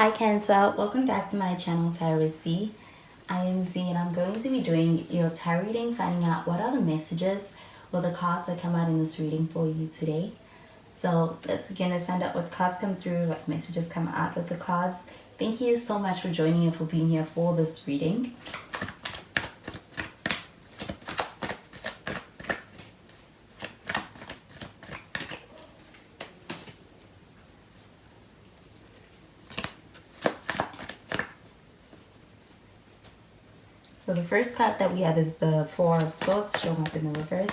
Hi Cancer, welcome back to my channel Tarot with Z. I am Z and I'm going to be doing your tarot reading, finding out what are the messages or the cards that come out in this reading for you today. So let's begin to find out what cards come through, what messages come out with the cards. Thank you so much for joining and for being here for this reading. So the first card that we have is the Four of Swords showing up in the reverse.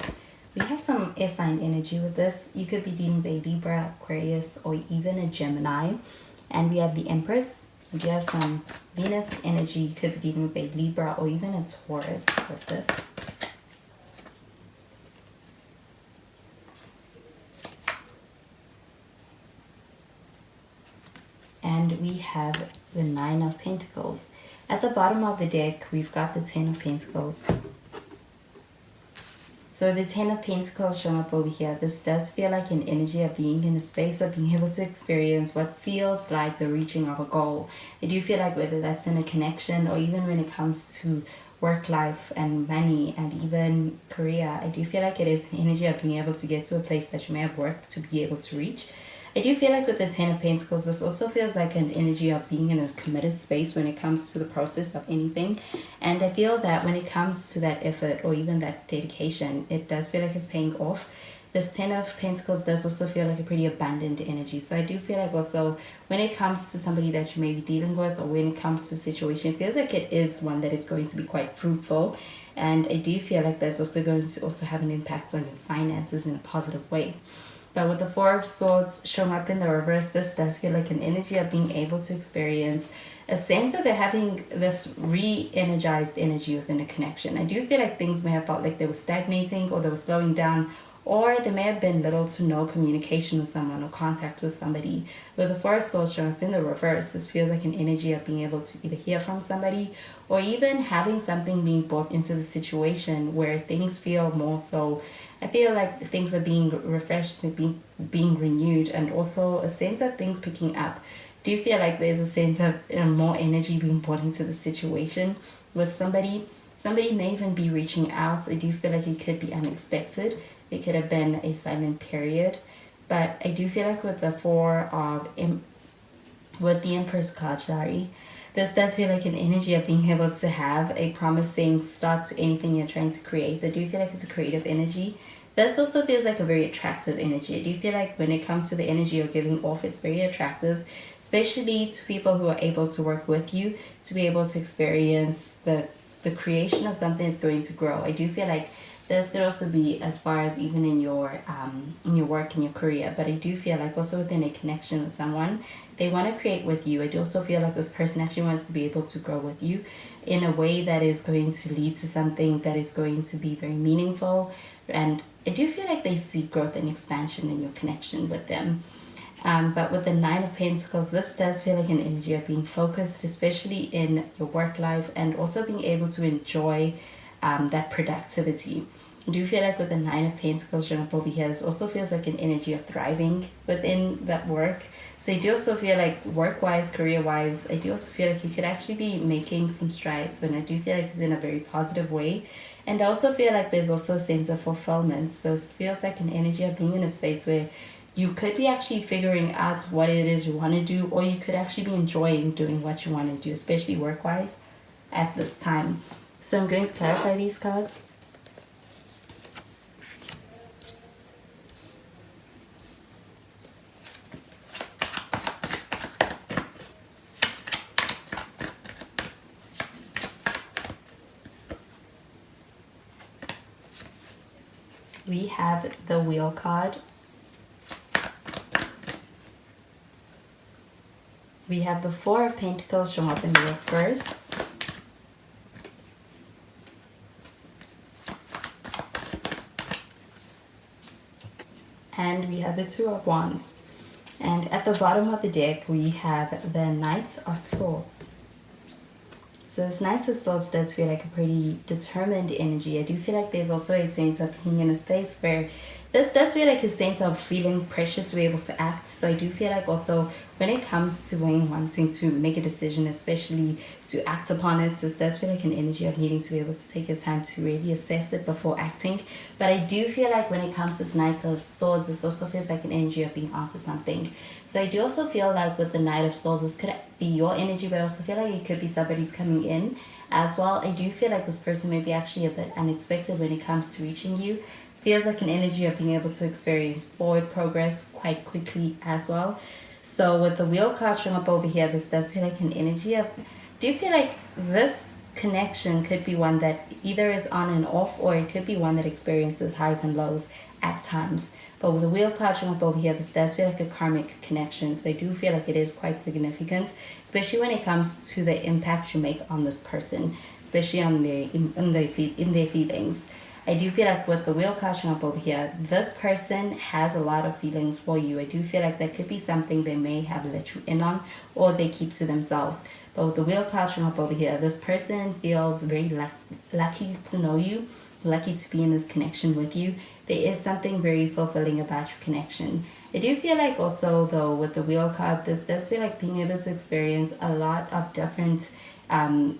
We have some air sign energy with this. You could be dealing with a Libra, Aquarius, or even a Gemini. And we have the Empress. We do have some Venus energy. You could be dealing with a Libra or even a Taurus with this. And we have the Nine of Pentacles. At the bottom of the deck, we've got the Ten of Pentacles. So the Ten of Pentacles showing up over here. This does feel like an energy of being in a space of being able to experience what feels like the reaching of a goal. I do feel like whether that's in a connection or even when it comes to work life and money and even career, I do feel like it is an energy of being able to get to a place that you may have worked to be able to reach. I do feel like with the Ten of Pentacles, this also feels like an energy of being in a committed space when it comes to the process of anything. And I feel that when it comes to that effort or even that dedication, it does feel like it's paying off. This Ten of Pentacles does also feel like a pretty abundant energy. So I do feel like also when it comes to somebody that you may be dealing with or when it comes to a situation, it feels like it is one that is going to be quite fruitful. And I do feel like that's also going to also have an impact on your finances in a positive way. But with the Four of Swords showing up in the reverse, this does feel like an energy of being able to experience a sense of it having this re-energized energy within a connection. I do feel like things may have felt like they were stagnating or they were slowing down, or there may have been little to no communication with someone or contact with somebody. With the Four of Swords showing up in the reverse, this feels like an energy of being able to either hear from somebody or even having something being brought into the situation where things feel more so. I feel like things are being refreshed, being renewed, and also a sense of things picking up. Do you feel like there's a sense of more energy being brought into the situation with somebody? Somebody may even be reaching out. I do feel like it could be unexpected. It could have been a silent period. But I do feel like with the with the Empress card, this does feel like an energy of being able to have a promising start to anything you're trying to create. I do feel like it's a creative energy. This also feels like a very attractive energy. I do feel like when it comes to the energy you're giving off, it's very attractive, especially to people who are able to work with you, to be able to experience the creation of something that's going to grow. I do feel like this could also be as far as even in your work and your career, but I do feel like also within a connection with someone, they want to create with you. I do also feel like this person actually wants to be able to grow with you in a way that is going to lead to something that is going to be very meaningful. And I do feel like they see growth and expansion in your connection with them. But with the Nine of Pentacles, this does feel like an energy of being focused, especially in your work life, and also being able to enjoy that productivity. I do feel like with the Nine of Pentacles showing up over here, this also feels like an energy of thriving within that work. So I do also feel like work-wise, career-wise, I do also feel like you could actually be making some strides, and I do feel like it's in a very positive way. And I also feel like there's also a sense of fulfillment. So it feels like an energy of being in a space where you could be actually figuring out what it is you want to do, or you could actually be enjoying doing what you want to do, especially work-wise at this time. So I'm going to clarify these cards. We have the Wheel card. We have the Four of Pentacles showing up in the reverse. And we have the Two of Wands. And at the bottom of the deck, we have the Knight of Swords. So this Knight of Swords does feel like a pretty determined energy. I do feel like there's also a sense of being in a space where this does feel like a sense of feeling pressure to be able to act. So I do feel like also when it comes to wanting to make a decision, especially to act upon it, so does feel like an energy of needing to be able to take your time to really assess it before acting. But I do feel like when it comes to this Knight of Swords, this also feels like an energy of being onto something. So I do also feel like with the Knight of Swords, this could be your energy, but I also feel like it could be somebody's coming in as well. I do feel like this person may be actually a bit unexpected when it comes to reaching you. Feels like an energy of being able to experience forward progress quite quickly as well. So with the wheel card showing up over here, this does feel like an energy of, do you feel like this connection could be one that either is on and off, or it could be one that experiences highs and lows at times. But with the wheel card showing up over here, this does feel like a karmic connection. So I do feel like it is quite significant, especially when it comes to the impact you make on this person, especially on their feelings. I do feel like with the wheel card showing up over here, this person has a lot of feelings for you. I do feel like that could be something they may have let you in on, or they keep to themselves. But with the wheel card showing up over here, this person feels very lucky to know you, lucky to be in this connection with you. There is something very fulfilling about your connection. I do feel like also, though, with the wheel card, this does feel like being able to experience a lot of different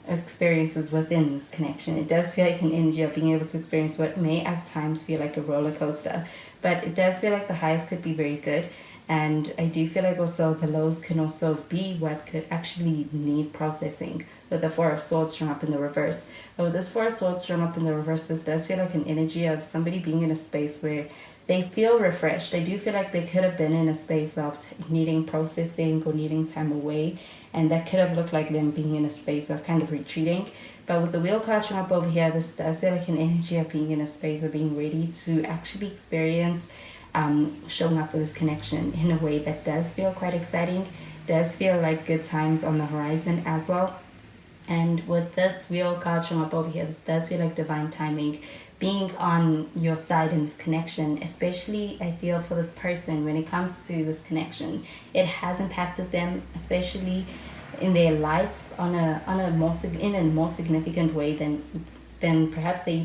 experiences within this connection. It does feel like an energy of being able to experience what may at times feel like a roller coaster, but it does feel like the highs could be very good. And I do feel like also the lows can also be what could actually need processing, with the Four of Swords showing up in the reverse. But with this Four of Swords showing up in the reverse, this does feel like an energy of somebody being in a space where they feel refreshed. I do feel like they could have been in a space of needing processing or needing time away, and that could have looked like them being in a space of kind of retreating. But with the wheel card showing up over here, this does feel like an energy of being in a space of being ready to actually experience showing up for this connection in a way that does feel quite exciting, does feel like good times on the horizon as well. And with this wheel card showing up over here, this does feel like divine timing being on your side in this connection, especially I feel for this person when it comes to this connection. It has impacted them, especially in their life on a more significant way than perhaps they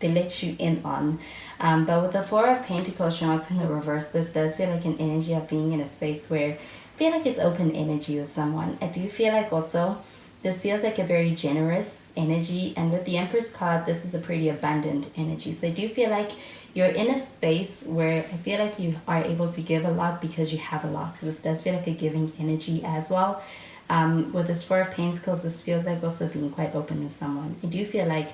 let you in on. But with the Four of Pentacles showing up in the reverse, this does feel like an energy of being in a space where I feel like it's open energy with someone. I do feel like also this feels like a very generous energy, and with the Empress card, this is a pretty abundant energy. So I do feel like you're in a space where I feel like you are able to give a lot because you have a lot. So this does feel like a giving energy as well. With this Four of Pentacles, this feels like also being quite open with someone. I do feel like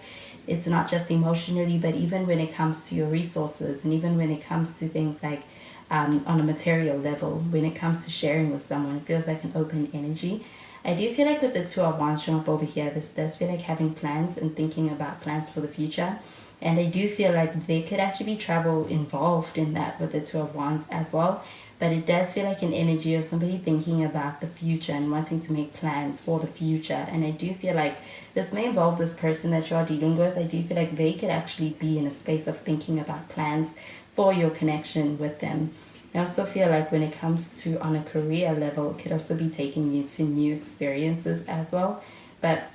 it's not just emotionally, but even when it comes to your resources, and even when it comes to things like on a material level, when it comes to sharing with someone, it feels like an open energy. I do feel like with the Two of Wands showing up over here, this does feel like having plans and thinking about plans for the future. And I do feel like there could actually be travel involved in that with the Two of Wands as well. But it does feel like an energy of somebody thinking about the future and wanting to make plans for the future. And I do feel like this may involve this person that you are dealing with. I do feel like they could actually be in a space of thinking about plans for your connection with them. I also feel like when it comes to on a career level, it could also be taking you to new experiences as well. But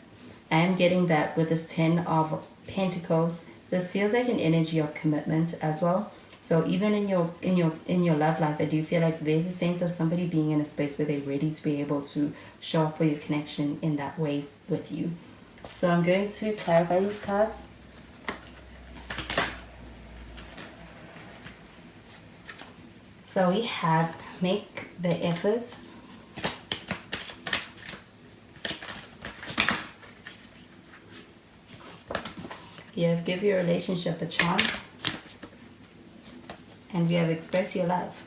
I am getting that with this Ten of Pentacles, this feels like an energy of commitment as well. So even in your love life, I do feel like there's a sense of somebody being in a space where they're ready to be able to show up for your connection in that way with you. So I'm going to clarify these cards. So we have make the effort. You have give your relationship a chance. And we have express your love.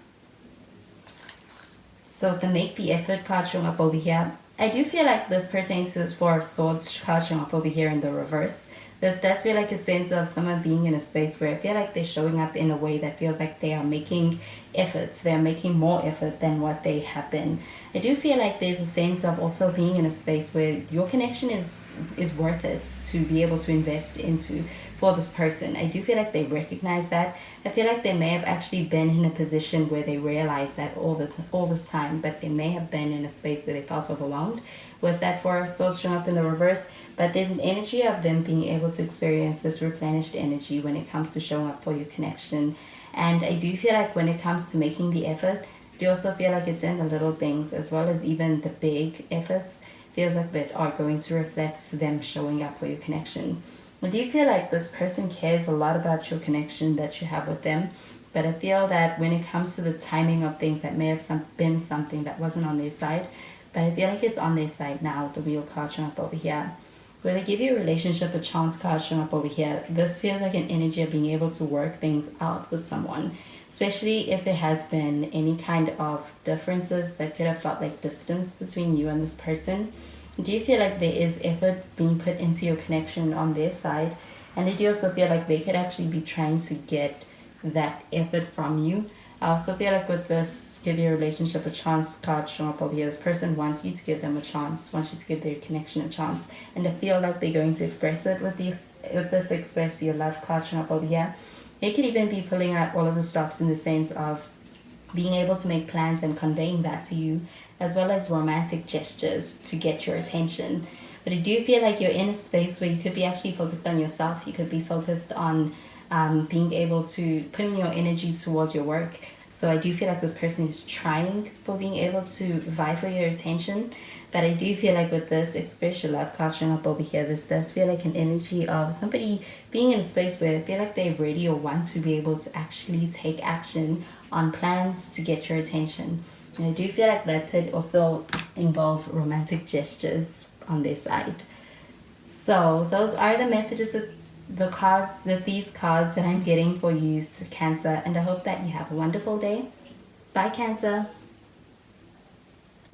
So the make the effort card showing up over here. I do feel like this pertains to this Four of Swords card showing up over here in the reverse. This does feel like a sense of someone being in a space where I feel like they're showing up in a way that feels like they are making efforts. They are making more effort than what they have been. I do feel like there's a sense of also being in a space where your connection is worth it to be able to invest into for this person. I do feel like they recognize that. I feel like they may have actually been in a position where they realized that all this time, but they may have been in a space where they felt overwhelmed with that Four of Swords showing up in the reverse. But there's an energy of them being able to experience this replenished energy when it comes to showing up for your connection. And I do feel like when it comes to making the effort, Do you also feel like it's in the little things as well as even the big efforts? Feels like that are going to reflect them showing up for your connection. Do you feel like this person cares a lot about your connection that you have with them? But I feel that when it comes to the timing of things, that may have been something that wasn't on their side. But I feel like it's on their side now, the Wheel card showing up over here. Where they give you a relationship, a chance card showing up over here. This feels like an energy of being able to work things out with someone. Especially if there has been any kind of differences that could have felt like distance between you and this person. Do you feel like there is effort being put into your connection on their side? And do you also feel like they could actually be trying to get that effort from you? I also feel like with this give your relationship a chance card showing up over here, this person wants you to give them a chance, wants you to give their connection a chance. And I feel like they're going to express it with this express your love card showing up over here. They could even be pulling out all of the stops in the sense of being able to make plans and conveying that to you, as well as romantic gestures to get your attention. But I do feel like you're in a space where you could be actually focused on yourself. You could be focused on being able to putting your energy towards your work. So I do feel like this person is trying for being able to vie for your attention. But I do feel like with this express your love card showing up over here, this does feel like an energy of somebody being in a space where they feel like they're ready or want to be able to actually take action on plans to get your attention. And I do feel like that could also involve romantic gestures on their side. So those are the messages that these cards that I'm getting for you, Cancer, and I hope that you have a wonderful day. Bye, Cancer.